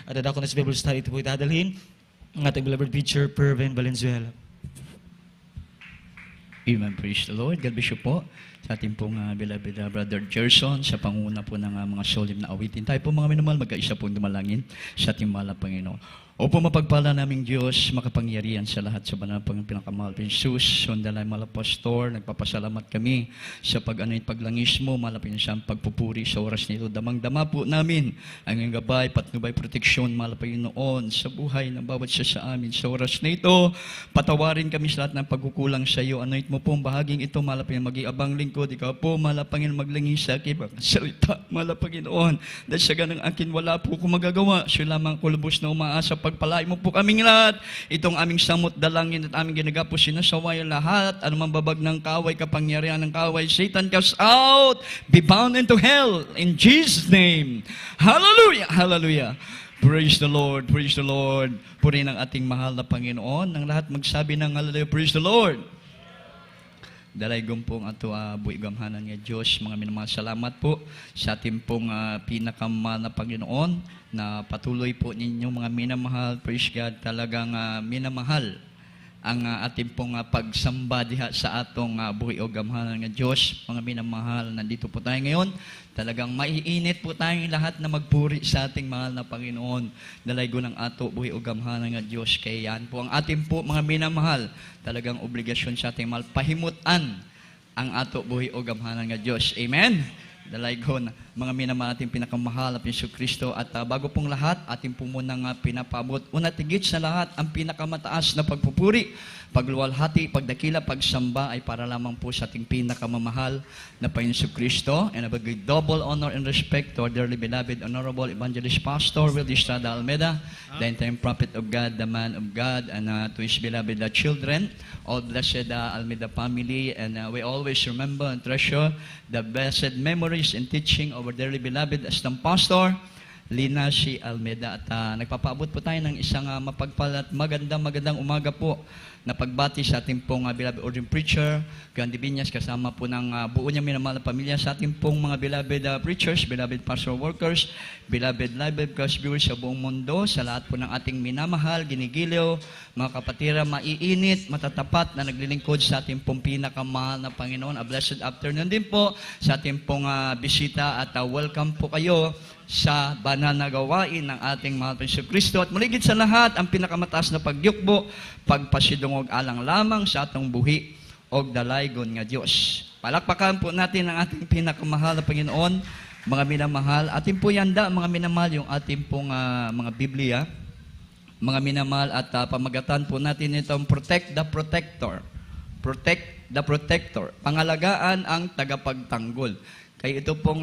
At ako na sa Bible study ito po itadalhin ang ating beloved preacher, Pervin Valenzuela. Amen. Praise the Lord. God bless you po sa ating pong beloved Brother Gerson sa panguna po ng mga solemn na awitin. Tayo po mga minamahal, magkaisa pong dumalangin sa ating mahal na Panginoon. Opo, mapagpala naming Diyos, makapangyarihan sa lahat sa banal pang pinakamahal ng Jesus. Sundalay mahal pastor, nagpapasalamat kami sa pag-ano't paglangis mo, malapin sa pagpupuri sa oras nito. Damang-dama po namin ang iyong gabay, patnubay, proteksyon, malapin noon sa buhay ng bawat siya sa amin sa oras nito. Patawarin kami sa lahat ng pagkukulang sa iyo. Ano't mo po ang bahaging ito, malapin mag-iabang lingkod. Ikaw po, malapangin maglangis sa aking salita, malapin noon. Dahil sa ganang akin, wala po kung magagawa. Siya lamang kulubos na umaasa pagpalain mo po kaming lahat. Itong aming samot dalangin at aming ginagapo sinasaway lahat. Anumang babag ng kaway, kapangyarihan ng kaway, Satan cast out, be bound into hell. In Jesus' name. Hallelujah! Hallelujah! Praise the Lord! Praise the Lord! Purihin ang ating mahal na Panginoon. Nang lahat magsabi ng hallelujah, praise the Lord! Dalay gumpong ato buhi gamhanan nga Diyos, mga minamahal, salamat po sa ating pong pinakamahal na Panginoon na patuloy po ninyo mga minamahal, praise God, talagang minamahal ang ating pong pagsamba diha sa atong buhi o gamhanan nga Diyos. Mga minamahal, nandito po tayo ngayon. Talagang maiinit po tayong lahat na magpuri sa ating mahal na Panginoon. Dalaygo ng ato buhi o gamhanan nga Diyos. Kaya yan po ang ating po mga minamahal. Talagang obligasyon sa ating mahal. Pahimutan ang ato buhi o gamhanan nga Diyos. Amen? Dalaygo na mga minamahal ating pinakamahal na Yesu Kristo. At bago pong lahat, ating po munang pinapabot. Una tigit sa lahat, ang pinakamataas na pagpupuri, pagluwalhati, pagdakila, pagsamba ay para lamang po sa ating pinakamamahal na Panginoon Kristo. And I will give double honor and respect to our dearly beloved, honorable evangelist pastor, Will Estrada Almeida, the entire prophet of God, the man of God, and to his beloved children, all blessed Almeida family. And we always remember and treasure the blessed memories and teaching of our dearly beloved Astam Pastor, Lina C. Almeida. At nagpapaabot po tayo ng isang mapagpalat, magandang umaga po na pagbati sa ating pong beloved ordering preacher, Gandhi Binyas, kasama po ng buo niya minamahal na pamilya, sa ating pong mga beloved preachers, beloved pastoral workers, beloved live webcast viewers sa buong mundo, sa lahat po ng ating minamahal, ginigiliw, mga kapatira, maiinit, matatapat na naglilingkod sa ating pong pinakamahal na Panginoon. A blessed afternoon din po sa ating pong bisita at welcome po kayo sa banal na gawain ng ating mahal na Yesu Kristo. At muligid sa lahat, ang pinakamataas na pagyukbo, pagpasidungog alang lamang sa atong buhi o dalaygon nga Diyos. Palakpakan po natin ang ating pinakamahal na Panginoon, mga minamahal. Ating po yanda, mga minamahal, yung ating pong mga Biblia, mga minamahal, at pamagatan po natin itong protect the protector. Protect the protector. Pangalagaan ang tagapagtanggol. Kaya ito pong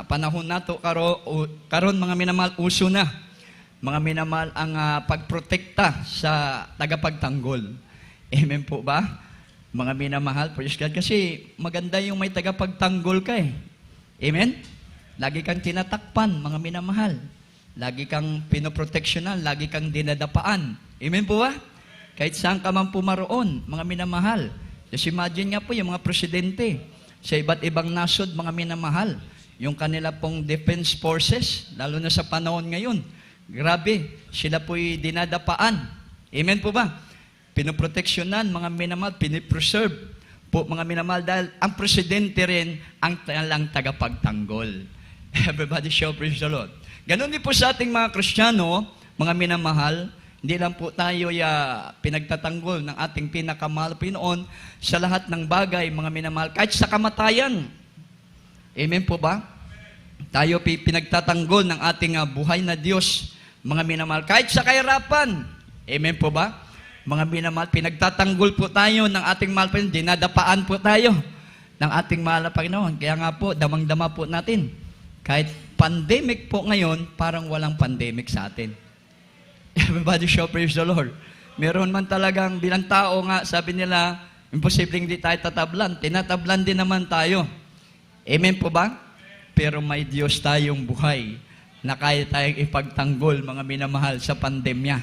panahon nato karon mga minamahal, uso na. Mga minamahal, ang pagprotekta sa tagapagtanggol. Amen po ba? Mga minamahal, praise God. Kasi maganda yung may tagapagtanggol ka eh. Amen? Lagi kang tinatakpan, mga minamahal. Lagi kang pinoproteksyonan, lagi kang dinadapaan. Amen po ba? Kahit saan ka man pumaroon, mga minamahal. Just imagine nga po yung mga presidente sa iba't ibang nasod, mga minamahal, yung kanila pong defense forces, lalo na sa panahon ngayon, grabe, sila po'y dinadapaan. Amen po ba? Pinoproteksyonan, mga minamahal, pinipreserve po, mga minamahal, dahil ang presidente rin ang talang tagapagtanggol. Everybody show praise the Lord. Ganon din po sa ating mga Kristiyano, mga minamahal, hindi lang po tayo pinagtatanggol ng ating pinakamahal Pinoon sa lahat ng bagay, mga minamahal, kahit sa kamatayan. Amen po ba? Tayo pinagtatanggol ng ating buhay na Diyos, mga minamahal, kahit sa kahirapan. Amen po ba? Mga minamahal, pinagtatanggol po tayo ng ating mahal Pinoon, dinadapaan po tayo ng ating mahal na Panginoon. Kaya nga po, damang-dama po natin. Kahit pandemic po ngayon, parang walang pandemic sa atin. Everybody show praise the Lord. Meron man talagang bilang tao nga, sabi nila, imposibleng di tayo tatablan. Tinatablan din naman tayo. Amen po ba? Pero may Diyos tayong buhay na kaya tayong ipagtanggol, mga minamahal, sa pandemya.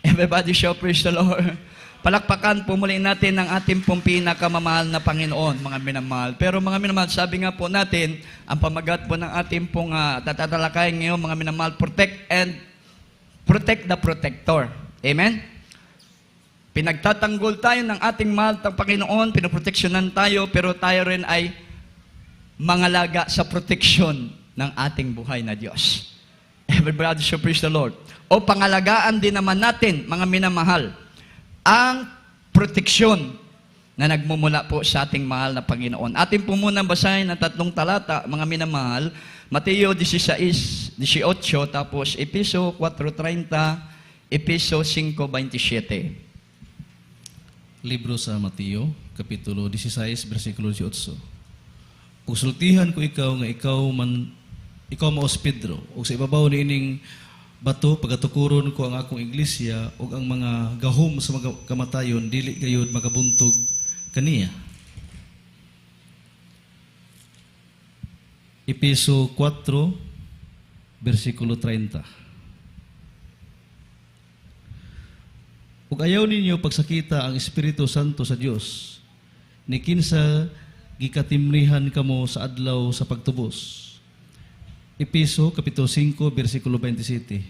Everybody show praise the Lord. Palakpakan po muli natin ang ating pong pinakamamahal na Panginoon, mga minamahal. Pero mga minamahal, sabi nga po natin, ang pamagat po ng ating pong tatalakayin ngayon, mga minamahal, protect and protect the protector. Amen? Pinagtatanggol tayo ng ating mahal ng Panginoon, pinoproteksyonan tayo, pero tayo rin ay mangalaga sa proteksyon ng ating buhay na Diyos. Everybody should praise the Lord. O pangalagaan din naman natin, mga minamahal, ang proteksyon na nagmumula po sa ating mahal na Panginoon. Atin po muna basahin ang 3 talata, mga minamahal, Mateo 16:18, tapos Efeso 4:30, Efeso 5:27. Libro sa Mateo, Kapitulo 16, versikulo 18. Usultihan ko ikaw nga ikaw maos Pedro, ug sa ibabaw niining bato pagatukuron ko ang akong iglesia ug ang mga gahom sa mga kamatayon dili gayud makabuntog kaniya. Efeso 4, versikulo 30. Ug ayaw ninyo pagsakita ang Espiritu Santo sa Dios, ni kinsa gikatimrihan kamo sa adlaw sa pagtubos. Efeso kapitulo 5 bersikulo 27.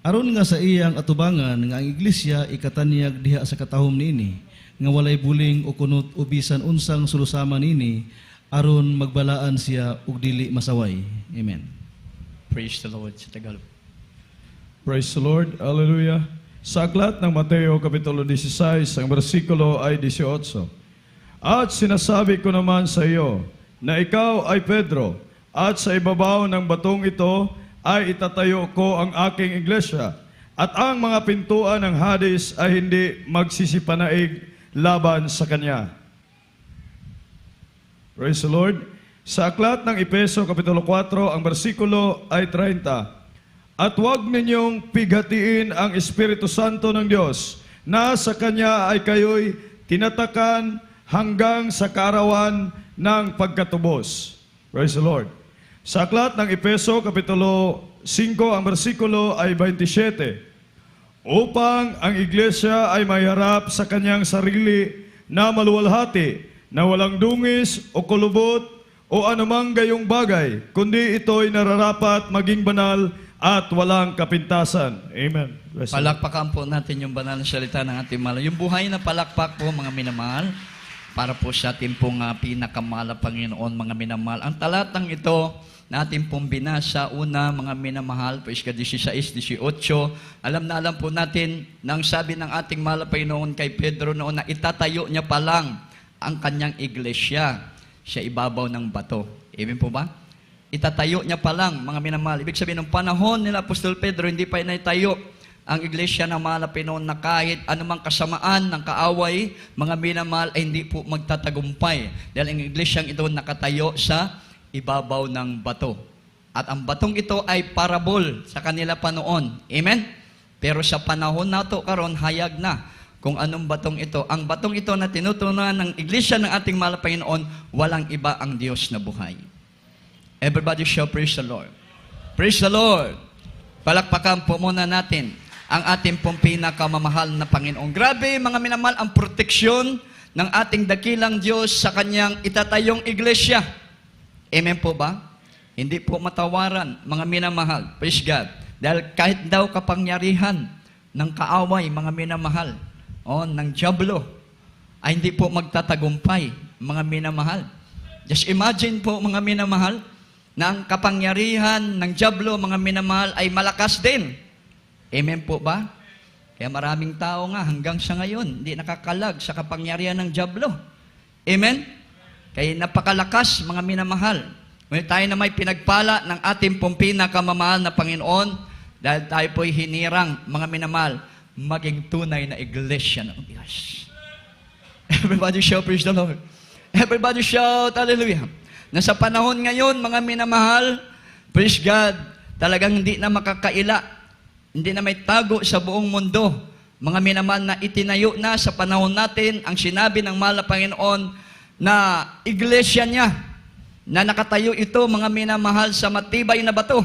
Aron nga sa iyang atubangan nga ang iglesia ikatanyag diha sa katahom niini, nga walay buling o kunot o bisan unsang sulusama niini, aron magbalaan siya ug dili masaway. Amen. Praise the Lord sa Tagalog. Praise the Lord. Hallelujah. Sa aklat ng Mateo Kapitulo 16, ang bersikulo ay 18. At sinasabi ko naman sa iyo na ikaw ay Pedro, at sa ibabaw ng batong ito ay itatayo ko ang aking iglesia, at ang mga pintuan ng Hades ay hindi magsisipanaig laban sa kanya. Praise the Lord. Sa aklat ng Efeso Kapitulo 4, ang bersikulo ay 30. At huwag ninyong pighatiin ang Espiritu Santo ng Diyos, na sa Kanya ay kayo'y tinatakan hanggang sa kaarawan ng pagkatubos. Praise the Lord. Sa aklat ng Efeso, Kapitulo 5, ang bersikulo ay 27. Upang ang iglesia ay may harap sa kanyang sarili na maluwalhati, na walang dungis o kulubot o anumang gayong bagay, kundi ito'y nararapat maging banal at walang kapintasan. Amen. Palakpakan po natin yung banal na salita ng ating mahal. Yung buhay na palakpak po, mga minamahal, para po sa ating pong pinakamahal na Panginoon, mga minamahal. Ang talatang ito, natin pong binasa, una, mga minamahal, po iska 16-18, alam na alam po natin, nang sabi ng ating mahal na Panginoon kay Pedro noon na itatayo niya pa lang ang kanyang iglesia sa ibabaw ng bato. Amen po ba? Itatayo niya pa lang, mga minamahal. Ibig sabihin, ng panahon nila Apostol Pedro, hindi pa inaitayo ang iglesia ng mahal na Panginoon na kahit anumang kasamaan ng kaaway, mga minamahal, ay hindi po magtatagumpay. Dahil ang iglesyang ito nakatayo sa ibabaw ng bato. At ang batong ito ay parabol sa kanila pa noon. Amen? Pero sa panahon na ito, karon hayag na kung anong batong ito. Ang batong ito na tinutunan ng iglesia ng ating mahal na Panginoon, walang iba ang Diyos na buhay. Everybody shall praise the Lord. Praise the Lord. Palakpakan po muna natin ang ating pong pinakamamahal na Panginoon. Grabe, mga minamahal, ang proteksyon ng ating dakilang Diyos sa kanyang itatayong iglesia. Amen po ba? Hindi po matawaran, mga minamahal. Praise God. Dahil kahit daw kapangyarihan ng kaaway, mga minamahal, ng dyablo, ay hindi po magtatagumpay, mga minamahal. Just imagine po, mga minamahal, na ang kapangyarihan ng dyablo, mga minamahal, ay malakas din. Amen po ba? Kaya maraming tao nga hanggang sa ngayon, hindi nakakalag sa kapangyarihan ng dyablo. Amen? Kaya napakalakas, mga minamahal. Ngunit tayo na may pinagpala ng ating pong pinakamamahal na Panginoon, dahil tayo po'y hinirang, mga minamahal, maging tunay na iglesia ng Diyos. Everybody shout, praise the Lord. Everybody shout, hallelujah. Na sa panahon ngayon, mga minamahal, praise God, talagang hindi na makakaila, hindi na may tago sa buong mundo. Mga minamahal, na itinayo na sa panahon natin ang sinabi ng mahal na Panginoon na iglesia niya, na nakatayo ito, mga minamahal, sa matibay na bato.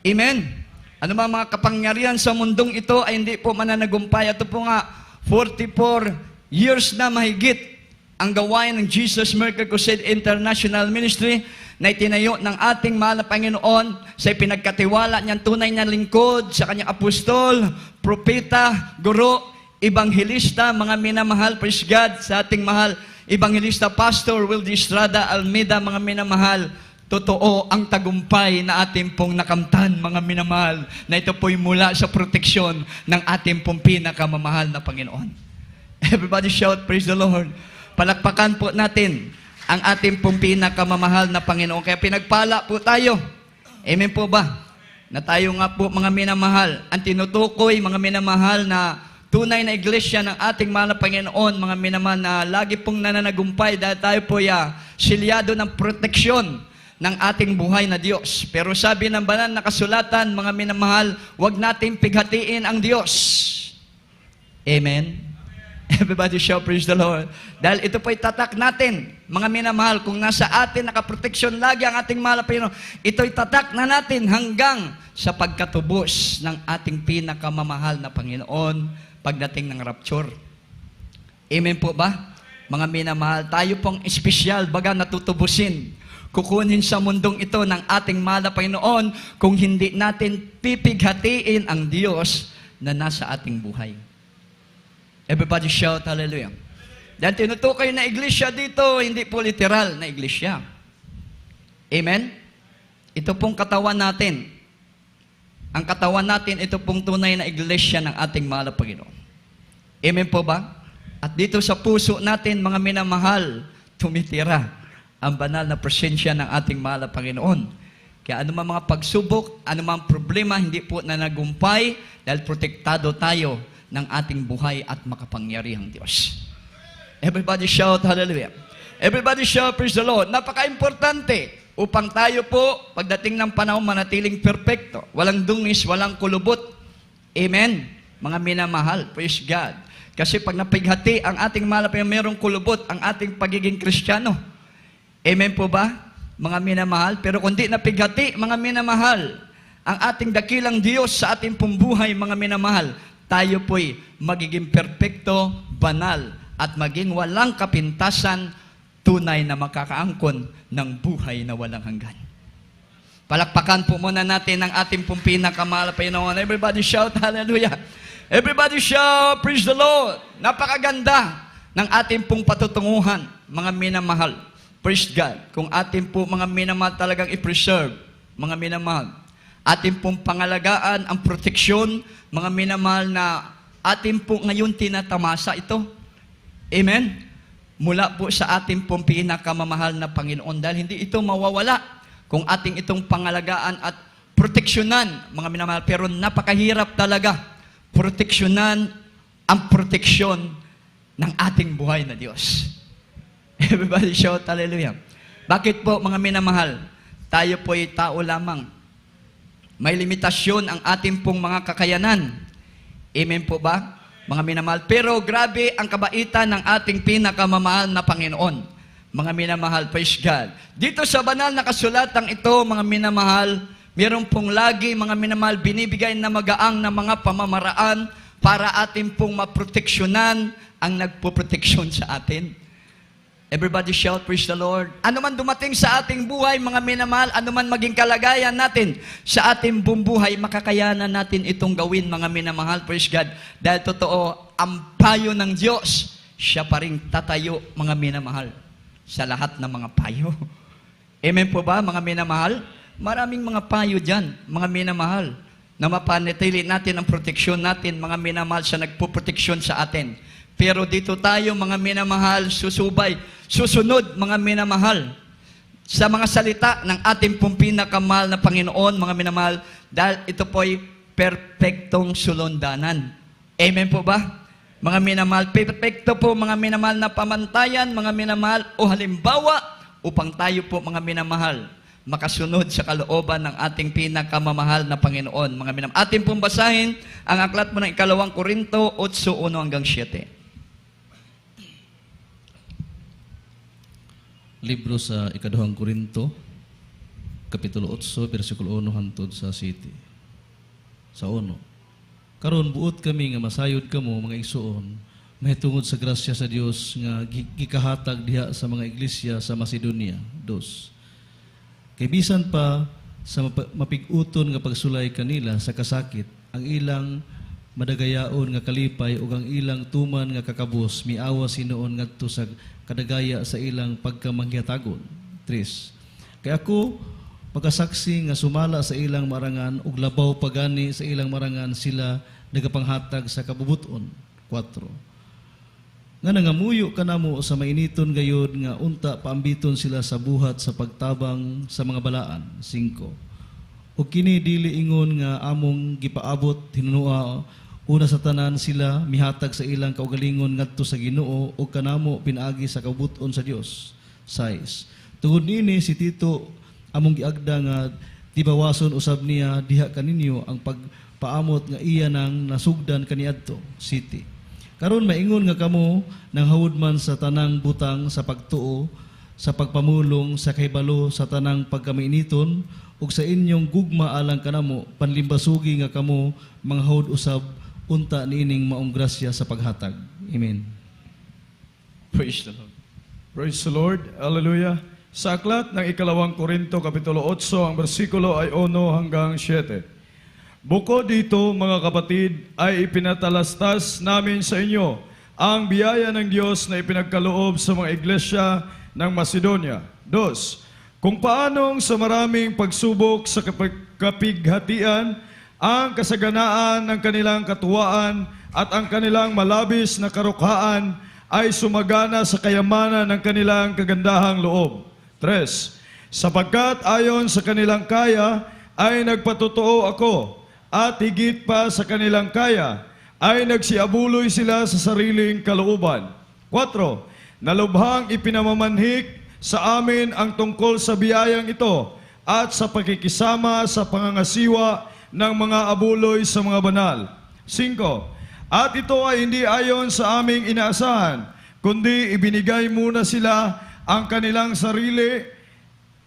Amen. Ano mga kapangyarihan sa mundong ito ay hindi po mananagumpay. Ito po nga, 44 years na mahigit ang gawain ng Jesus Miracle Crusade International Ministry na itinayo ng ating mahal na Panginoon sa pinagkatiwala niyang tunay na lingkod sa kanyang apostol, propeta, guro, ebanghelista, mga minamahal, praise God, sa ating mahal, ebanghelista, Pastor Wildy Estrada Almeida, mga minamahal, totoo ang tagumpay na ating pong nakamtan, mga minamahal, na ito po'y mula sa proteksyon ng ating pong pinakamamahal na Panginoon. Everybody shout, praise the Lord. Palakpakan po natin ang ating pong pinakamamahal na Panginoon. Kaya pinagpala po tayo. Amen po ba? Na tayo nga po mga minamahal, ang tinutukoy mga minamahal na tunay na iglesia ng ating mahal na Panginoon, mga minamahal na lagi pong nananagumpay dahil tayo po silyado ng proteksyon ng ating buhay na Diyos. Pero sabi ng banal na kasulatan, mga minamahal, huwag nating pighatiin ang Diyos. Amen? Everybody shout, praise the Lord. Dahil ito po'y tatak natin, mga minamahal, kung nasa atin nakaproteksyon lagi ang ating mahal na Panginoon, ito'y tatak na natin hanggang sa pagkatubos ng ating pinakamamahal na Panginoon pagdating ng rapture. Amen po ba? Mga minamahal, tayo pong espesyal, baga natutubusin, kukunin sa mundong ito ng ating mahal na Panginoon kung hindi natin pipighatiin ang Diyos na nasa ating buhay. Everybody shout, hallelujah. Dahil tinutukoy na iglesia dito, hindi po literal na iglesia. Amen? Ito pong katawan natin. Ang katawan natin, ito pong tunay na iglesia ng ating mahal na Panginoon. Amen po ba? At dito sa puso natin, mga minamahal, tumitira ang banal na presensya ng ating mahal na Panginoon. Kaya anumang mga pagsubok, anumang problema, hindi po na nagumpay dahil protektado tayo ng ating buhay at makapangyarihang Diyos. Everybody shout, hallelujah. Everybody shout, praise the Lord. Napaka-importante upang tayo po, pagdating ng panahon, manatiling perpekto. Walang dungis, walang kulubot. Amen. Mga minamahal, praise God. Kasi pag napighati ang ating mahal na Panginoon, merong kulubot ang ating pagiging Kristiyano. Amen po ba? Mga minamahal. Pero kung di napighati, mga minamahal, ang ating dakilang Diyos sa ating pumbuhay, mga minamahal, tayo po'y magiging perpekto, banal, at maging walang kapintasan, tunay na makakaangkon ng buhay na walang hanggan. Palakpakan po muna natin ang ating pong pinakamahal na Panginoon. Everybody shout, hallelujah. Everybody shout, praise the Lord. Napakaganda ng ating pong patutunguhan, mga minamahal. Praise God. Kung ating po mga minamahal talagang i-preserve, mga minamahal, ating pong pangalagaan ang proteksyon, mga minamahal na ating po ngayon tinatamasa ito. Amen? Mula po sa ating pong pinakamamahal na Panginoon dahil hindi ito mawawala kung ating itong pangalagaan at proteksyonan, mga minamahal. Pero napakahirap talaga proteksyonan ang proteksyon ng ating buhay na Diyos. Everybody shout, hallelujah. Bakit po, mga minamahal? Tayo po ay tao lamang. May limitasyon ang ating pong mga kakayanan. Amen po ba? Mga minamahal. Pero grabe ang kabaitan ng ating pinakamamahal na Panginoon. Mga minamahal, praise God. Dito sa banal na kasulatang ito, mga minamahal, meron pong lagi, mga minamahal, binibigay na magaang na mga pamamaraan para ating pong maproteksyonan ang nagpoproteksyon sa atin. Everybody shout, praise the Lord. Ano man dumating sa ating buhay, mga minamahal, ano man maging kalagayan natin sa ating buhay, makakayanan natin itong gawin, mga minamahal, praise God. Dahil totoo, ang payo ng Diyos, siya pa rin tatayo, mga minamahal, sa lahat ng mga payo. Amen po ba, mga minamahal? Maraming mga payo dyan, mga minamahal, na mapanatili natin ang proteksyon natin, mga minamahal, sa nagpuproteksyon sa atin. Pero dito tayo, mga minamahal, susunod, mga minamahal, sa mga salita ng ating pong pinakamahal na Panginoon, mga minamahal, dahil ito po'y perpektong sulundanan. Amen po ba? Mga minamahal, perpekto po, mga minamahal na pamantayan, mga minamahal, o halimbawa, upang tayo po, mga minamahal, makasunod sa kalooban ng ating pinakamamahal na Panginoon. Mga minamahal, ating pong basahin ang aklat mo ng 2 Korinto 8:1-7. Libro sa 2 Korinto, Kapitulo 8, versikulo 1 hangtod sa 7. Sa 1. Karon buot kami nga masayod kamo mga igsoon, mahitungod sa grasya sa Dios nga gikahatag diha sa mga iglesia sa Macedonia. 2. Kay bisan pa sa mapig-uton nga pagsulay kanila sa kasakit, ang ilang madagayaon nga kalipay ug ang ilang tuman nga kakabus miawa sinuon ngadto sa kadagaya sa ilang pagkamanghyatagon. 3. Kay ako pagkasaksi nga sumala sa ilang marangan ug labaw pagani sa ilang marangan sila nagapanghatag sa kabubuton. 4. Nga nangamuyo kanamo sa mainiton gayod nga unta paambiton sila sa buhat sa pagtabang sa mga balaan. 5. Ug kini dili ingon nga among gipaabot hinunua una sa tanan sila mihatag sa ilang kaugalingon ngadto sa Ginoo ug kanamo pinaagi sa kabubuton sa Dios. 6. Tungod niini si Tito among giagda nga tibawason usab niya diha kaninyo ang pagpaamot nga iya nang nasugdan kaniadto. City. Karon maingon nga kamo nang hawod man sa tanang butang sa pagtuo, sa pagpamulong, sa kahibalo, sa tanang pagkamainiton, ug sa inyong gugma alang kanamo, panlimbasugi nga kamo manghawod usab unta niining maong grasya sa paghatag. Amen. Praise the Lord. Praise the Lord. Hallelujah. Sa aklat ng 2 Korinto Kapitulo 8, ang bersikulo ay 1 hanggang 7. Bukod dito, mga kapatid, ay ipinatalastas namin sa inyo ang biyaya ng Diyos na ipinagkaloob sa mga iglesia ng Macedonia. 2. Kung paanong sa maraming pagsubok sa kapighatian, ang kasaganaan ng kanilang katuwaan at ang kanilang malabis na karukhaan ay sumagana sa kayamanan ng kanilang kagandahang loob. 3. Sapagkat ayon sa kanilang kaya ay nagpatotoo ako, at higit pa sa kanilang kaya ay nagsiabuloy sila sa sariling kalooban. 4. Nalubhang ipinamamanhik sa amin ang tungkol sa biyayang ito at sa pakikisama sa pangangasiwa ng mga abuloy sa mga banal. 5. At ito ay hindi ayon sa aming inaasahan, kundi ibinigay muna sila ang kanilang sarili,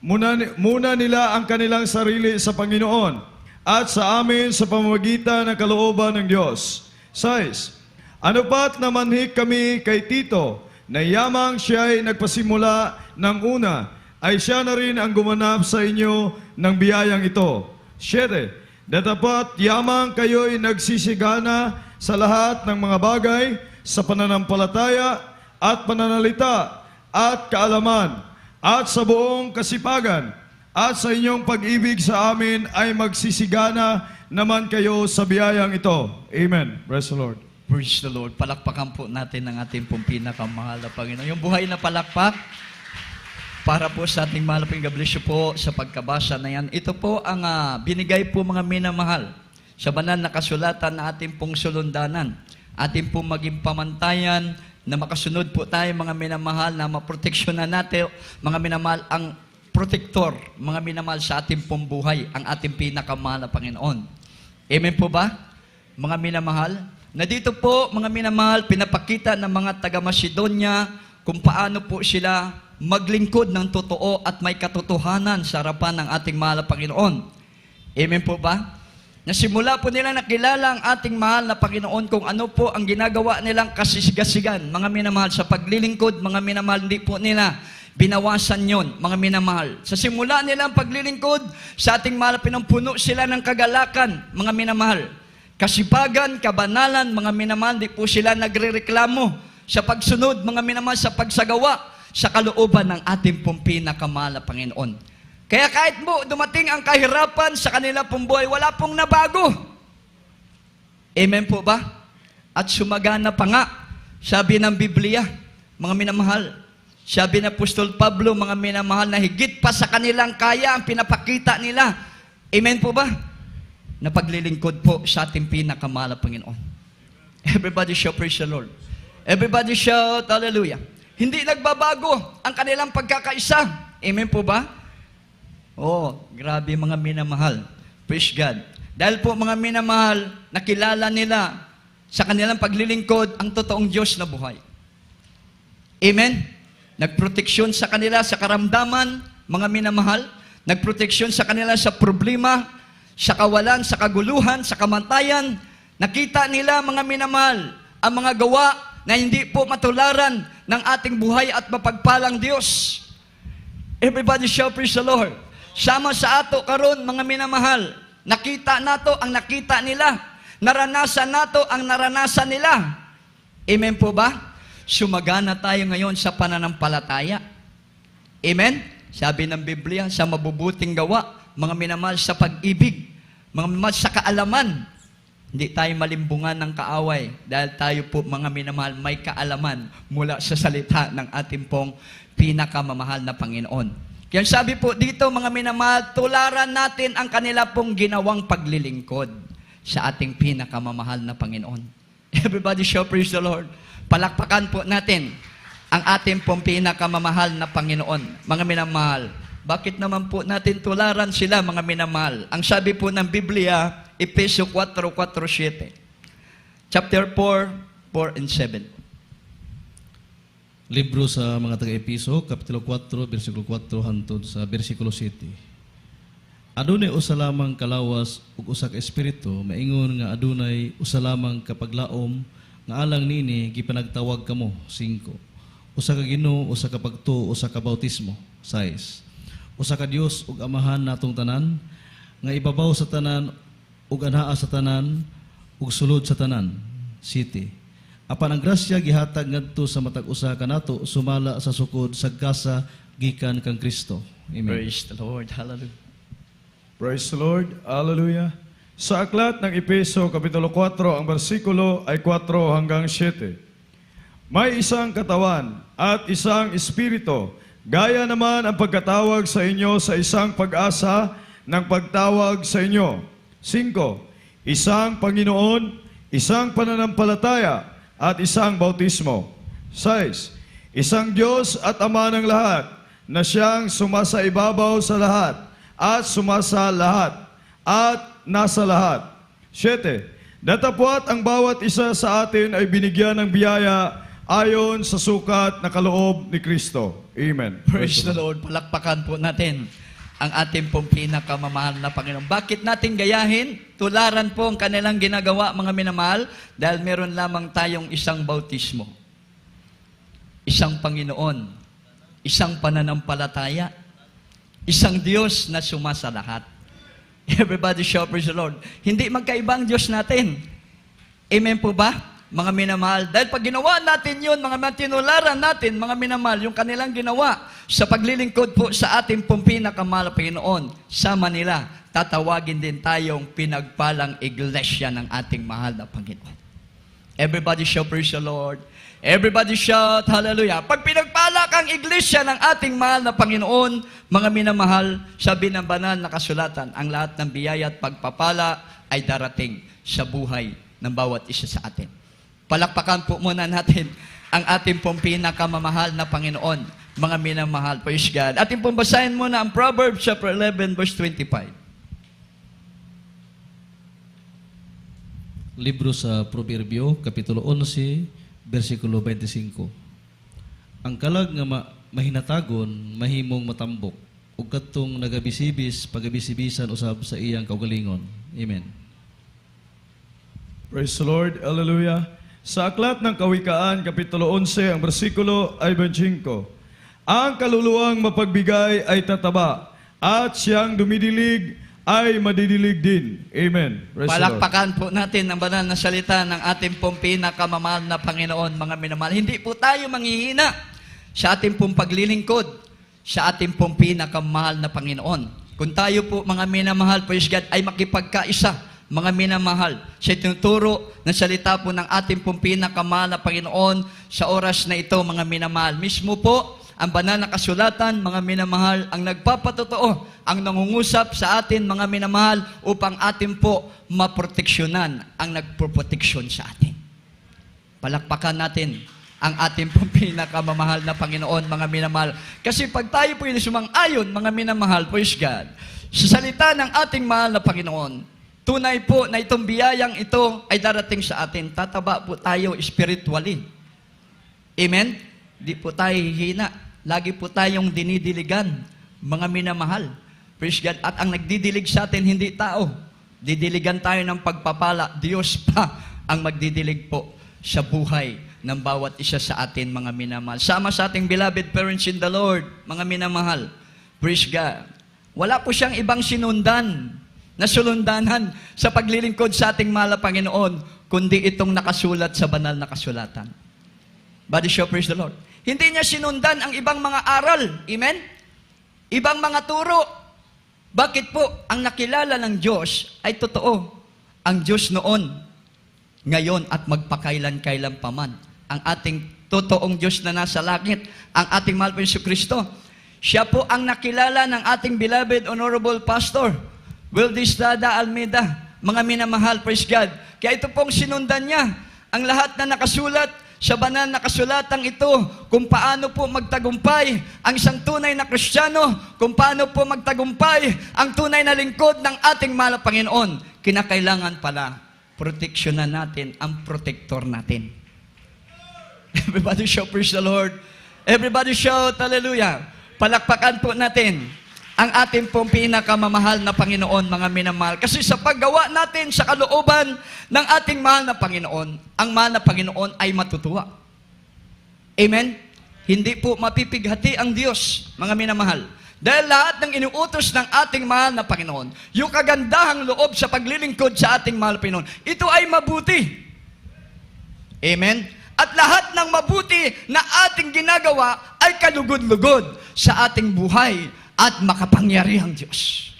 muna nila ang kanilang sarili sa Panginoon at sa amin sa pamamagitan ng kalooban ng Diyos. 6. Ano pat namanhik kami kay Tito, na yamang siya ay nagpasimula ng una, ay siya na rin ang gumanap sa inyo ng biyayang ito. 7. Datapat yamang kayo'y nagsisigana sa lahat ng mga bagay, sa pananampalataya at pananalita at kaalaman, at sa buong kasipagan, at sa inyong pag-ibig sa amin ay magsisigana naman kayo sa biyayang ito. Amen. Praise the Lord. Praise the Lord. Palakpakan po natin ang ating pong pinakamahal na Panginoon. Yung buhay na palakpak, para po sa ating mahal na Panginoon. God bless you po sa pagkabasa na yan. Ito po ang binigay po mga minamahal sa banal na kasulatan na ating pong sulundanan. Ating pong maging pamantayan na makasunod po tayo mga minamahal na maproteksyonan natin mga minamahal ang protector, mga minamahal sa ating pong buhay, ang ating pinakamahal na Panginoon. Amen po ba? Mga minamahal, na dito po, mga minamahal, pinapakita ng mga taga-Macedonia kung paano po sila maglingkod ng totoo at may katotohanan sa harapan ng ating mahal na Panginoon. Amen po ba? Nasimula po nila nakilala ang ating mahal na Panginoon kung ano po ang ginagawa nilang kasisigan, mga minamahal, sa paglilingkod, mga minamahal, hindi po nila binawasan yon, mga minamahal. Sa simula nilang paglilingkod, sa ating mahal, pinampuno sila ng kagalakan, mga minamahal. Kasipagan, kabanalan, mga minamahal, di po sila nagrereklamo sa pagsunod, mga minamahal, sa pagsagawa, sa kalooban ng ating pong pinakamahal na Panginoon. Kaya kahit mo dumating ang kahirapan sa kanila pong buhay, wala pong nabago. Amen po ba? At sumagana pa nga, sabi ng Biblia, mga minamahal, sabi ng Apostol Pablo, mga minamahal, na higit pa sa kanilang kaya ang pinapakita nila. Amen po ba? Na paglilingkod po sa ating pinakamahal na Panginoon. Everybody shout praise the Lord. Everybody shout hallelujah. Hindi nagbabago ang kanilang pagkakaisa. Amen po ba? Oh, grabe mga minamahal. Praise God. Dahil po mga minamahal, nakilala nila sa kanilang paglilingkod ang totoong Diyos na buhay. Amen? Nagproteksyon sa kanila sa karamdaman, mga minamahal. Nagproteksyon sa kanila sa problema, sa kawalan, sa kaguluhan, sa kamantayan. Nakita nila, mga minamahal, ang mga gawa na hindi po matularan ng ating buhay at mapagpalang Diyos. Everybody shout praise the Lord. Sama sa ato karon mga minamahal. Nakita nato ang nakita nila. Naranasan nato ang naranasan nila. Amen po ba? Sumagana tayo ngayon sa pananampalataya. Amen? Sabi ng Biblia, sa mabubuting gawa, mga minamahal sa pag-ibig, mga minamahal sa kaalaman. Hindi tayo malimbungan ng kaaway dahil tayo po mga minamahal may kaalaman mula sa salita ng ating pong pinakamamahal na Panginoon. Kaya sabi po dito mga minamahal, tularan natin ang kanila pong ginawang paglilingkod sa ating pinakamamahal na Panginoon. Everybody show praise the Lord. Palakpakan po natin ang ating pong pinakamamahal na Panginoon. Mga minamahal, bakit naman po natin tularan sila mga minamahal? Ang sabi po ng Biblia, Efesio 4:4-7. Chapter 4, 4 and 7. Libro sa mga taga-Episo, Kapitulo 4, versikulo 4 hangtod sa versikulo 7. Adunay usa lamang kalawas ug usa ka espiritu, maingon nga adunay usa lamang kapaglaom nga alang nini gipanagtawag kamo. 5. Usa ka Ginoo, usa ka pagtuo, usa ka bautismo. 6. Usa ka Dios ug Amahan natong tanan, nga ibabaw sa tanan ug anhaa sa tanan ug sulod sa tanan. 7. Apan ang grasya gihatag ngadto sa matag usa kanato sumala sa sukod sagkasa gikan kang Kristo. Amen. Praise the Lord. Hallelujah. Praise the Lord. Hallelujah. Sa aklat ng Efeso, Kapitulo 4, ang bersikulo ay 4 hanggang 7. May isang katawan at isang espiritu, gaya naman ang pagkatawag sa inyo sa isang pag-asa ng pagtawag sa inyo. 5. Isang Panginoon, isang pananampalataya, at isang bautismo. 6. Isang Diyos at Ama ng lahat, na siyang sumasaibabaw sa lahat, at sumasa lahat, at nasa lahat. 7. Datapwat ang bawat isa sa atin ay binigyan ng biyaya ayon sa sukat na kaloob ni Kristo. Amen. Praise the Lord. Palakpakan po natin ang ating pong pinakamamahal na Panginoon. Bakit natin gayahin? Tularan po ang kanilang ginagawa, mga minamahal, dahil meron lamang tayong isang bautismo, isang Panginoon, isang pananampalataya, isang Diyos na sumasa lahat. Everybody shout praise the Lord. Hindi magkaibang Diyos natin. Amen po ba? Mga minamahal, dahil pag ginawa natin yun, tinularan natin, mga minamahal, yung kanilang ginawa sa paglilingkod po sa ating pong pinakamahal na Panginoon, sa Manila, tatawagin din tayong pinagpalang iglesia ng ating mahal na Panginoon. Everybody shout praise the Lord. Everybody shout hallelujah. Pag pinagpala kang iglesia ng ating mahal na Panginoon, mga minamahal, sabi ng banal na kasulatan, ang lahat ng biyaya at pagpapala ay darating sa buhay ng bawat isa sa atin. Palakpakan po muna natin ang ating pong pinakamamahal na Panginoon, mga minamahal. Praise God. Ating pong basahin muna ang Proverbs chapter 11, verse 25. Libro sa Proverbio, Kapitulo 11, versikulo 25. Ang kalag nga mahinatagon, mahimong matambok, ug kadtong nagabisibis, pagabisibisan usab sa iyang kaugalingon. Amen. Praise the Lord. Hallelujah. Sa aklat ng Kawikaan, Kapitulo 11, ang bersikulo ay 25. Ang kaluluwang mapagbigay ay tataba, at siyang dumidilig ay madidilig din. Amen. Praise the Lord. Palakpakan po natin ang banal na salita ng ating pong pinakamamahal na Panginoon, mga minamahal. Hindi po tayo manghihina sa ating pong paglilingkod sa ating pong pinakamahal na Panginoon. Kung tayo po, mga minamahal, praise God, ay makipagkaisa, mga minamahal, sa tinuturo ng salita po ng ating pong pinakamahal na Panginoon sa oras na ito, mga minamahal. Mismo po, ang banal na kasulatan, mga minamahal, ang nagpapatotoo, ang nangungusap sa atin, mga minamahal, upang atin po maproteksyonan ang nagproproteksyon sa atin. Palakpakan natin ang ating pong pinakamamahal na Panginoon, mga minamahal. Kasi pag tayo po yung sumang-ayon, mga minamahal, praise God, sa salita ng ating mahal na Panginoon, tunay po na itong biyayang ito ay darating sa atin. Tataba po tayo spiritually. Amen? Di po tayo hihina. Lagi po tayong dinidiligan, mga minamahal. Praise God. At ang nagdidilig sa atin, hindi tao. Didiligan tayo ng pagpapala. Diyos pa ang magdidilig po sa buhay ng bawat isa sa atin, mga minamahal. Sama sa ating beloved parents in the Lord, mga minamahal. Praise God. Wala po siyang ibang sinundan na sulundanan sa paglilingkod sa ating mahal na Panginoon, kundi itong nakasulat sa banal na kasulatan. Body show, praise the Lord. Hindi niya sinundan ang ibang mga aral. Amen? Ibang mga turo. Bakit po? Ang nakilala ng Diyos ay totoo. Ang Diyos noon, ngayon at magpakailan-kailan pa man. Ang ating totoong Diyos na nasa langit, ang ating mahal po Yesu Kristo. Siya po ang nakilala ng ating beloved Honorable Pastor, Wildy Estrada Almeida. Mga minamahal, praise God. Kaya ito pong sinundan niya, ang lahat na nakasulat sa banal na kasulatang ito, kung paano po magtagumpay ang isang tunay na Kristiyano, kung paano po magtagumpay ang tunay na lingkod ng ating mahal na Panginoon. Kinakailangan pala, proteksyonan natin ang protector natin. Everybody shout, praise the Lord. Everybody shout, hallelujah. Palakpakan po natin ang ating pong pinakamamahal na Panginoon, mga minamahal. Kasi sa paggawa natin sa kalooban ng ating mahal na Panginoon, ang mahal na Panginoon ay matutuwa. Amen? Hindi po mapipighati ang Diyos, mga minamahal. Dahil lahat ng inuutos ng ating mahal na Panginoon, yung kagandahang loob sa paglilingkod sa ating mahal na Panginoon, ito ay mabuti. Amen? At lahat ng mabuti na ating ginagawa ay kalugod-lugod sa ating buhay at makapangyarihang Diyos.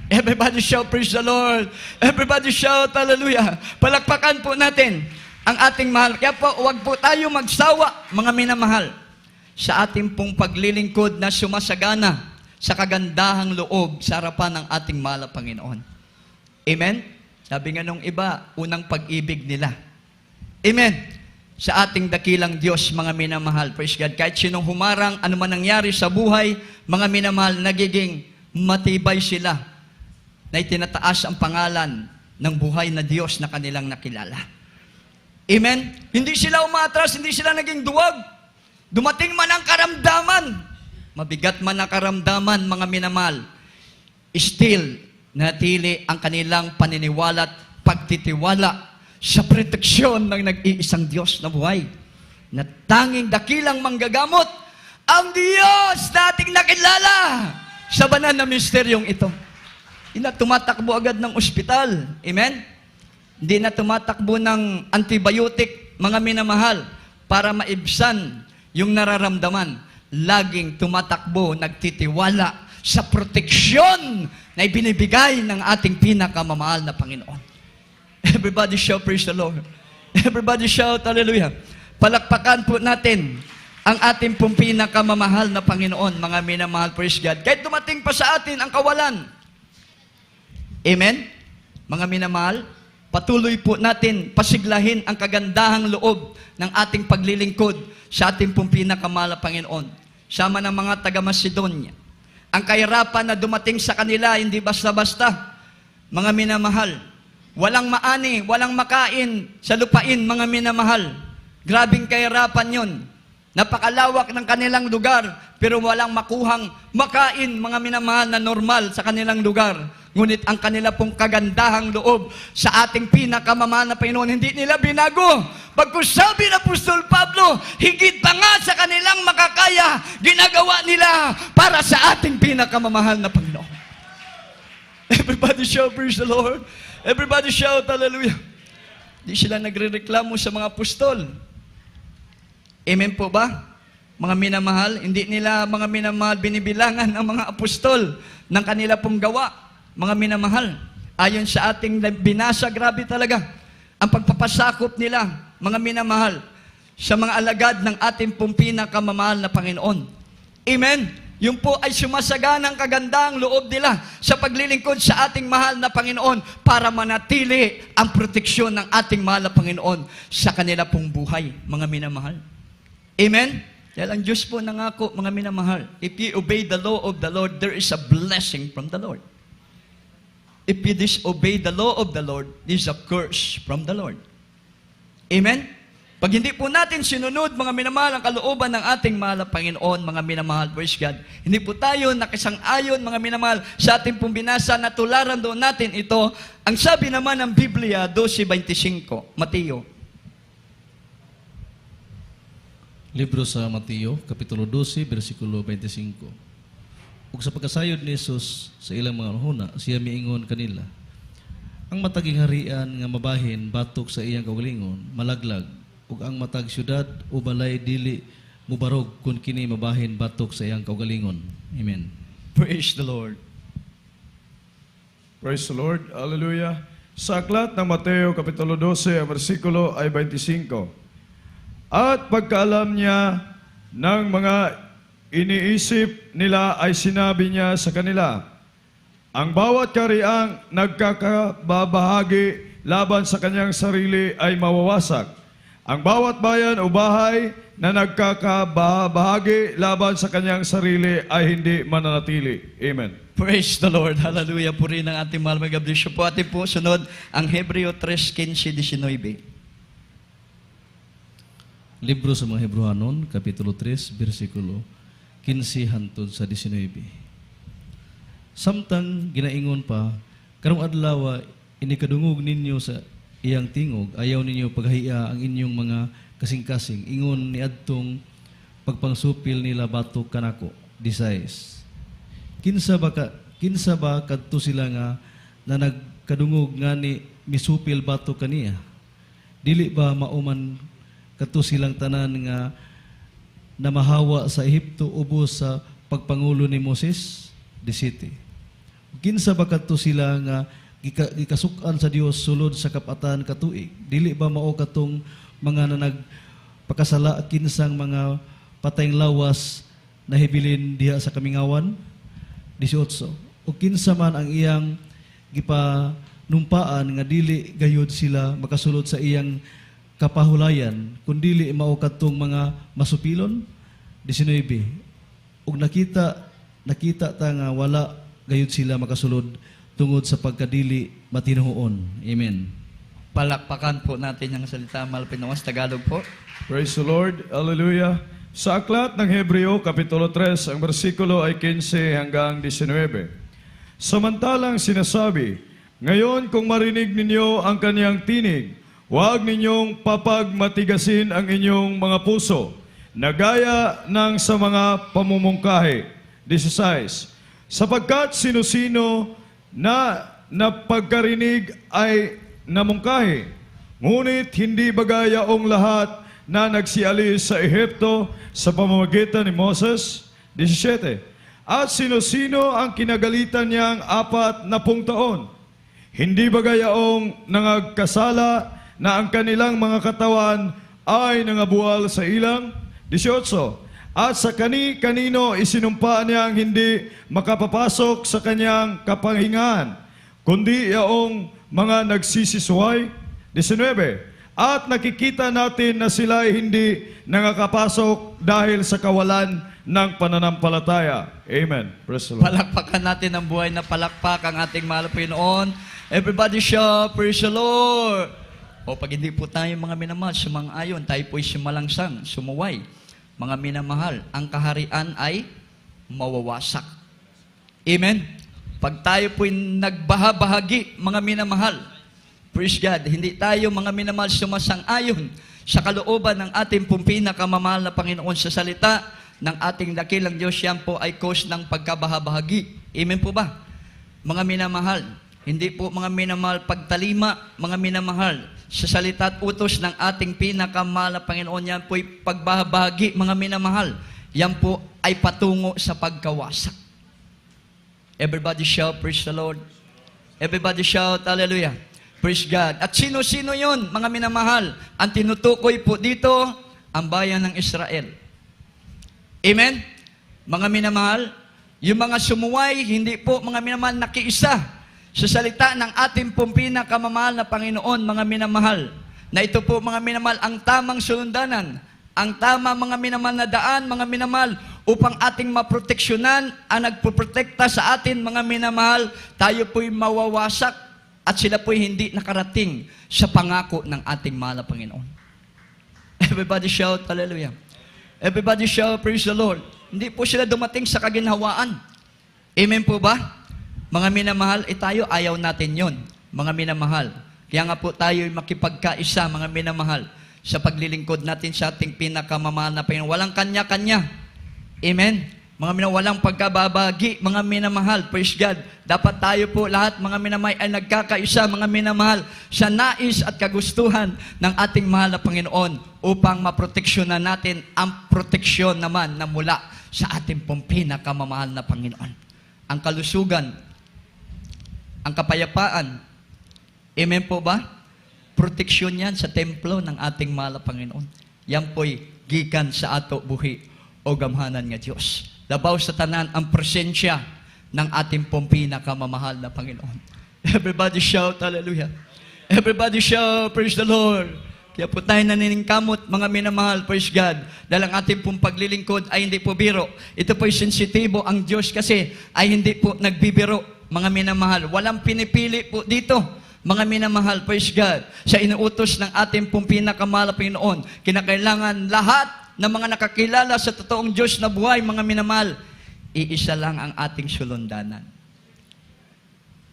Everybody shout, praise the Lord. Everybody shout, hallelujah. Palakpakan po natin ang ating mahal. Kaya po, huwag po tayo magsawa, mga minamahal, sa ating pong paglilingkod na sumasagana sa kagandahang loob sa harapan ng ating mahal na Panginoon. Amen? Sabi nga nung iba, unang pag-ibig nila. Amen? Sa ating dakilang Diyos, mga minamahal. Praise God. Kahit sinong humarang, ano man nangyari sa buhay, mga minamahal, nagiging matibay sila na itinataas ang pangalan ng buhay na Diyos na kanilang nakilala. Amen? Hindi sila umatras, hindi sila naging duwag. Dumating man ang karamdaman, mabigat man ang karamdaman, mga minamahal, still, natili ang kanilang paniniwala at pagtitiwala sa proteksyon ng nag-iisang Diyos na buhay, na tanging dakilang manggagamot, ang Diyos na ating nakilala sa banal na misteryong ito. Hindi na tumatakbo agad ng ospital. Amen? Hindi na tumatakbo ng antibiotic, mga minamahal, para maibsan yung nararamdaman. Laging tumatakbo, nagtitiwala sa proteksyon na ibinibigay ng ating pinakamamahal na Panginoon. Everybody shout, praise the Lord. Everybody shout, hallelujah. Palakpakan po natin ang ating pong pinakamamahal na Panginoon, mga minamahal, praise God. Kahit dumating pa sa atin ang kawalan. Amen? Mga minamahal, patuloy po natin pasiglahin ang kagandahang loob ng ating paglilingkod sa ating pong pinakamamahal na Panginoon. Sama ng mga taga-Macedonia. Ang kahirapan na dumating sa kanila, hindi basta-basta. Mga minamahal, walang maani, walang makain sa lupain, mga minamahal. Grabing kahirapan yun. Napakalawak ng kanilang lugar, pero walang makuhang makain, mga minamahal, na normal sa kanilang lugar. Ngunit ang kanila pong kagandahang loob sa ating pinakamamahal na Panginoon, hindi nila binago. Pagkos sabi ng Apostol Pablo, higit pa nga sa kanilang makakaya, ginagawa nila para sa ating pinakamamahal na Panginoon. Everybody shout, praise the Lord. Everybody shout, hallelujah. Di sila nagrereklamo sa mga apostol. Amen po ba? Mga minamahal, hindi nila, mga minamahal, binibilangan ang mga apostol ng kanila pong gawa. Mga minamahal, ayon sa ating binasa, grabe talaga ang pagpapasakop nila, mga minamahal, sa mga alagad ng ating pong pinakamamahal na Panginoon. Amen? Yung po ay sumasaganang kagandang loob nila sa paglilingkod sa ating mahal na Panginoon para manatili ang proteksyon ng ating mahal na Panginoon sa kanila pong buhay, mga minamahal. Amen? Dahil ang Diyos po nangako, mga minamahal, if you obey the law of the Lord, there is a blessing from the Lord. If you disobey the law of the Lord, there is a curse from the Lord. Amen? Pag hindi po natin sinunod, mga minamahal, ang kalooban ng ating mahal na Panginoon, mga minamahal, praise God, hindi po tayo nakisang-ayon, mga minamahal, sa ating pong binasa na tularan doon natin ito. Ang sabi naman ng Biblia, 12:25, Mateo. Libro sa Mateo, Kapitulo 12, versikulo 25. ug sa pagkasayod ni Jesus sa ilang mga huna, siya miingon kanila, ang mataging harian nga mabahin batok sa iyang kaugalingon, malaglag, ug ang matag syudad o balay dili mubarog kung kini mabahin batok sa iyang kaugalingon. Amen. Praise the Lord. Praise the Lord. Hallelujah. Sa aklat ng Mateo, Kapitulo 12, ang versikulo ay 25. At pagkaalam niya ng mga iniisip nila ay sinabi niya sa kanila, ang bawat kariang nagkakababahagi laban sa kanyang sarili ay mawawasak. Ang bawat bayan o bahay na nagkakabahagi laban sa kanyang sarili ay hindi mananatili. Amen. Praise the Lord. Hallelujah. Puri ng ating mahal mga bishop po. Ating po sunod ang Hebreo 3:15-19. Libro sa mga Hebrehanon, Kapitulo 3, versikulo 15 hangtod sa 19. Samtang ginaingon pa, karong adlaw inikadungog ninyo sa iyang tingog, ayaw ninyo paghiya ang inyong mga kasing-kasing, ingon ni adtong pagpangsupil nila batok kanako, disais. Kinsa ba kadto sila nga na nagkadungog nga ni misupil batok kaniya? Dili ba mauman kadto silang tanan nga namahawa sa Ehipto ubos sa pagpangulo ni Moses? 17. Kinsa ba kadto sila nga gikasukan sa Dios sulod sa kapatan katuig? Dili ba mao katong mga nagpakasala kinsang mga patayng lawas na hibilin diha sa kamingawan? 18. O kinsa man ang iyang gipanumpaan nga dili gayud sila makasulod sa iyang kapahulayan kundili mao katong mga masupilon? 19. Ug nakita ta nga wala gayud sila makasulod tungod sa pagkadili matinuon. Amen. Palakpakan po natin ang salita mahal Pinoas Tagalog po. Praise the Lord. Hallelujah. Sa aklat ng Hebreo, Kapitulo 3, ang versikulo ay 15 hanggang 19. Samantalang sinasabi, ngayon kung marinig ninyo ang kaniyang tinig, huwag ninyong papagmatigasin ang inyong mga puso, na gaya ng sa mga pamumungkahi. 16. Sapagkat sino-sino na napagkarinig ay namungkahi, ngunit hindi bagayaong lahat na nagsialis sa Ehipto sa pamamagitan ni Moses. 17. At sino-sino ang kinagalitan niyang 40 taon? Hindi bagayaong nangagkasala na ang kanilang mga katawan ay nangabuwal sa ilang? 18. At sa kanino isinumpa niyang hindi makapapasok sa kanyang kapahingahan, kundi yaong mga nagsisisuway? 19. At nakikita natin na sila ay hindi nakakapasok dahil sa kawalan ng pananampalataya. Amen. Praise the Lord. Palakpakan natin ang buhay na palakpak ang ating mahal Pinoon. Everybody shout, praise the Lord. O pag hindi po tayo mga minamahal, sumang-ayon, tayo po'y sumalangsang, sumuway. Mga minamahal, ang kaharian ay mawawasak. Amen? Pag tayo po'y nagbahabahagi, mga minamahal, praise God, hindi tayo mga minamahal sumasang-ayon sa kalooban ng ating pong pinakamamahal na Panginoon sa salita ng ating dakilang Diyos, yan po ay cause ng pagkabahabahagi. Amen po ba? Mga minamahal, hindi po mga minamahal pagtalima, mga minamahal, sa salita at utos ng ating pinakamahal na Panginoon, yan po ay pagbahabahagi, mga minamahal. Yan po ay patungo sa pagkawasak. Everybody shout, praise the Lord. Everybody shout, hallelujah. Praise God. At sino-sino yun, mga minamahal? Ang tinutukoy po dito, ang bayan ng Israel. Amen? Mga minamahal, yung mga sumuway, hindi po mga minamahal nakiisa sa salita ng ating pong pinakamamahal na Panginoon, mga minamahal, na ito po mga minamahal ang tamang sundanan, ang tama mga minamahal na daan, mga minamahal, upang ating maproteksyonan ang nagpoprotekta sa atin, mga minamahal, tayo po'y mawawasak at sila po'y hindi nakarating sa pangako ng ating mahal na Panginoon. Everybody shout, hallelujah. Everybody shout, praise the Lord. Hindi po sila dumating sa kaginhawaan. Amen po ba? Mga minamahal, tayo ayaw natin yon, mga minamahal. Kaya nga po tayo makipagkaisa, mga minamahal, sa paglilingkod natin sa ating pinakamamahal na Panginoon. Walang kanya-kanya. Amen? Mga walang pagkababagi, mga minamahal, praise God. Dapat tayo po lahat, mga minamay, ay nagkakaisa, mga minamahal, sa nais at kagustuhan ng ating mahal na Panginoon upang maproteksyonan natin ang proteksyon naman na mula sa ating pong pinakamamahal na Panginoon. Ang kalusugan, ang kapayapaan, amen po ba? Proteksyon yan sa templo ng ating mahal na Panginoon. Yan po'y gikan sa ato buhi o gamhanan nga Diyos. Labaw sa tanan ang presensya ng ating pong pinakamamahal na Panginoon. Everybody shout, hallelujah. Everybody shout, praise the Lord. Kaya po tayo naniningkamot, mga minamahal, praise God. Dahil ang ating pong paglilingkod ay hindi po biro. Ito po'y sensitibo ang Diyos kasi ay hindi po nagbibiro, mga minamahal. Walang pinipili po dito, mga minamahal, praise God. Sa inuutos ng ating pong pinakamahal na Panginoon, kinakailangan lahat ng mga nakakilala sa totoong Diyos na buhay, mga minamahal, iisa lang ang ating sulundanan.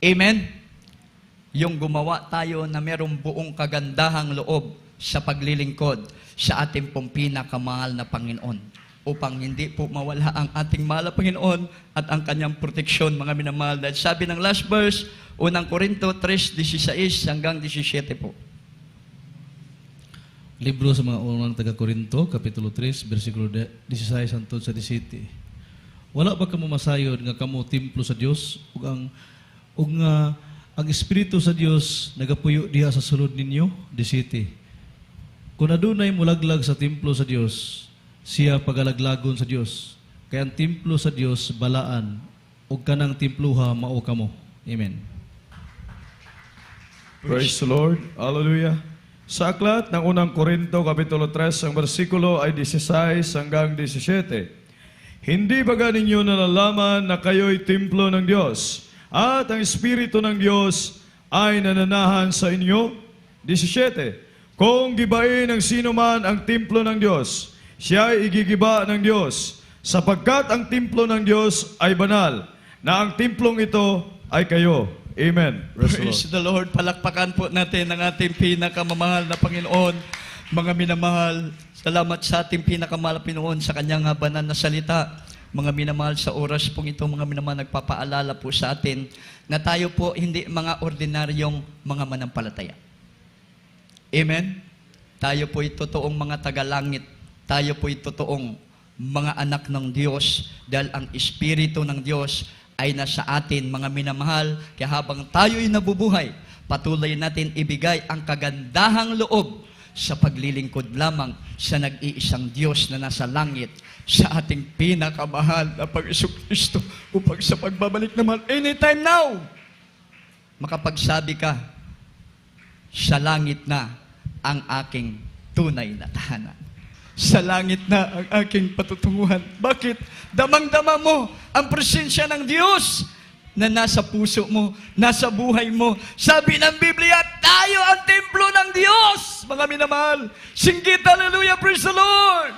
Amen? Yung gumawa tayo na merong buong kagandahang loob sa paglilingkod sa ating pong pinakamahal na Panginoon upang hindi po mawala ang ating mahal na Panginoon at ang kanyang proteksyon, mga minamahal. Dahil sabi ng last verse, unang Korinto 3:16 hanggang 17 po. Libro sa mga unang taga-Korinto, Kapitulo 3, versikulo 16 hangtod sa 17. Wala ba kamo masayod nga kamo templo sa Dios ug ang Espiritu sa Dios nagapuyo diha sa sulod ninyo? 17. Kung adunay mulaglag sa templo sa Dios, siya pagalaglagon sa Dios. Kaya ang templo sa Dios balaan ug kanang templuha mao kamo. Amen. Praise the Lord. Hallelujah. Sa aklat ng unang Korinto, Kapitulo 3, ang versikulo ay 16 hanggang 17. Hindi ba ninyo nalalaman na kayo'y templo ng Diyos at ang Espiritu ng Diyos ay nananahan sa inyo? 17. Kung gibain ng sino man ang templo ng Diyos, siya ay igigiba ng Diyos, sapagkat ang templo ng Diyos ay banal, na ang templong ito ay kayo. Amen. Praise the Lord. Palakpakan po natin ang ating pinakamamahal na Panginoon. Mga minamahal, salamat sa ating pinakamahal na Panginoon sa kanyang banal na salita. Mga minamahal, sa oras pong ito, mga minamahal, nagpapaalala po sa atin na tayo po hindi mga ordinaryong mga manampalataya. Amen? Tayo po'y totoong mga tagalangit. Tayo po'y totoong mga anak ng Diyos dahil ang Espiritu ng Diyos ay nasa atin, mga minamahal. Kaya habang tayo'y nabubuhay, patuloy natin ibigay ang kagandahang loob sa paglilingkod lamang sa nag-iisang Diyos na nasa langit, sa ating pinakamahal na Pag-Kristo, upang sa pagbabalik naman, anytime now, makapagsabi ka, sa langit na ang aking tunay na tahanan. Sa langit na ang aking patutunguhan. Bakit? Damang-dama mo ang presensya ng Diyos na nasa puso mo, nasa buhay mo. Sabi ng Biblia, tayo ang templo ng Diyos. Mga minamahal, singgit, hallelujah, praise the Lord!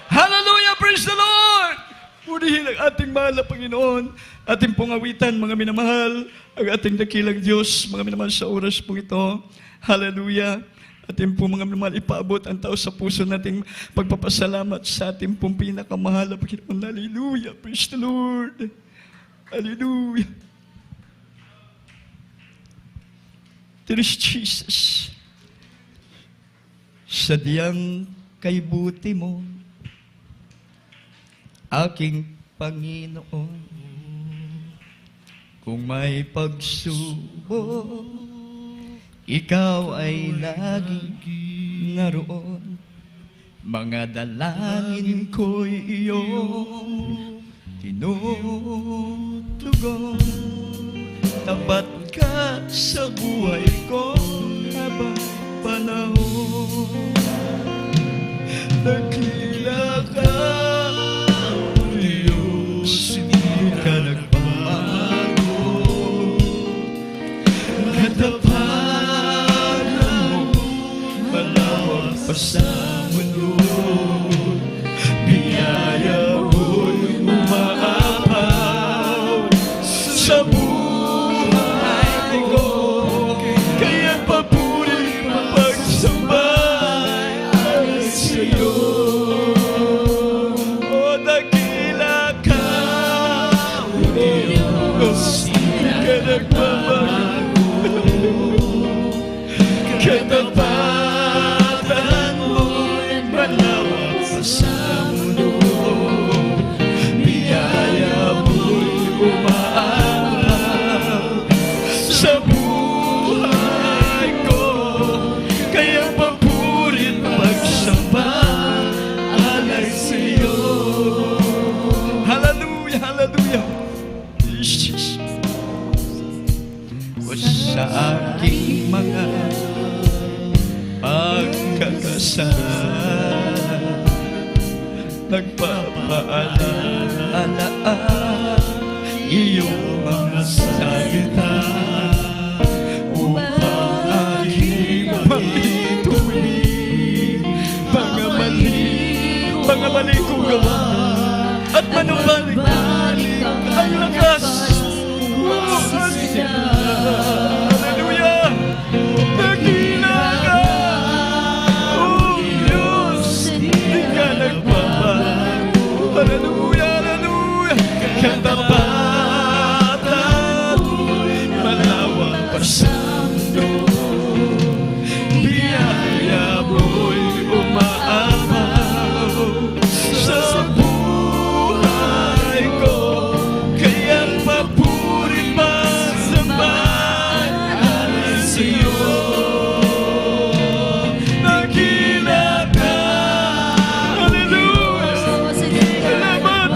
Hallelujah, praise the Lord! Purihin ang ating mahal na Panginoon, ating pungawitan, mga minamahal, ang ating dakilang Diyos, mga minamahal, sa oras po ito. Hallelujah! Ating po mga minamahal, ipaabot ang tao sa puso nating pagpapasalamat sa ating pong pinakamahal na Panginoon. Hallelujah! Praise the Lord! Hallelujah! There is Jesus. Sadyang kay buti mo, aking Panginoon, kung may pagsubok, ikaw ay laging naroon. Mga dalangin ko'y iyong tinutugon. Tapat ka sa buhay ko habang panahon. Dakila ka, O Diyos, hindi ka nagbabago. Natapanan mo, malawak pa sa mundo. Biyaya mo'y umaapaw sa buhay ko. Kaya't papuri pagsambay ay sa'yo. O dakila ka, dasal, nagpapaalala iyong mga salita upang aking pagtuloy mga mali kong gawa at manumbalik ang lakas. Hallelujah! Dakila ka, oh Diyos, di ka nagbabago. Hallelujah, hallelujah! Katapatan, malawak pa sa mundo, biyaya mo'y umaapaw sa buhay ko, kaya't papuri pa sa sa iyo. Dakila ka, hallelujah! Salamat!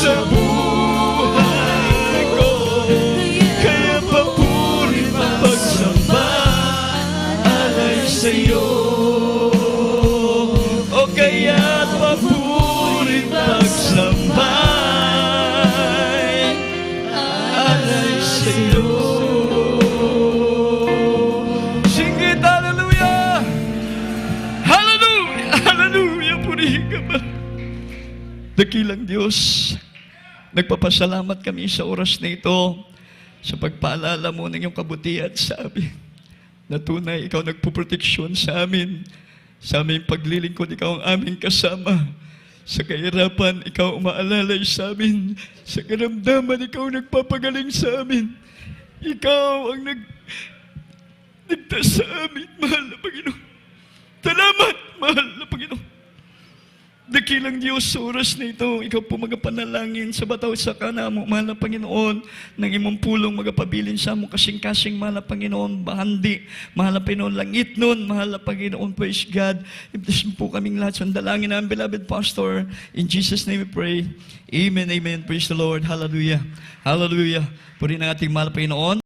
Sa buhay ko, kaya papuri pagsamba alay sa iyo. O kaya papuri pagsamba alay sa iyo. Singit, hallelujah! Hallelujah! Hallelujah! Purihin ka ba? Dakilang Diyos, nagpapasalamat kami sa oras na ito sa pagpaalala mo ng iyong kabutihan sa amin. Na tunay, ikaw nagpuproteksyon sa amin. Sa aming paglilingkod, ikaw ang aming kasama. Sa kahirapan, ikaw umaalalay sa amin. Sa karamdaman, ikaw nagpapagaling sa amin. Ikaw ang nagligtas sa amin, mahal na Panginoon. Salamat, mahal na Panginoon. Dakilang Diyos, sa oras na ito, ikaw po magapanalangin sa bataw sa kanamo, mahal na Panginoon, ng imong pulong magapabilin sa mo kasing-kasing, mahal na Panginoon, bahandi, mahal na Panginoon, langit nun, mahal na Panginoon, praise God. I-bless mo po kaming lahat sa dalangin ng beloved pastor. In Jesus' name we pray. Amen, amen. Praise the Lord. Hallelujah. Hallelujah. Purihin ang ating mahal na Panginoon.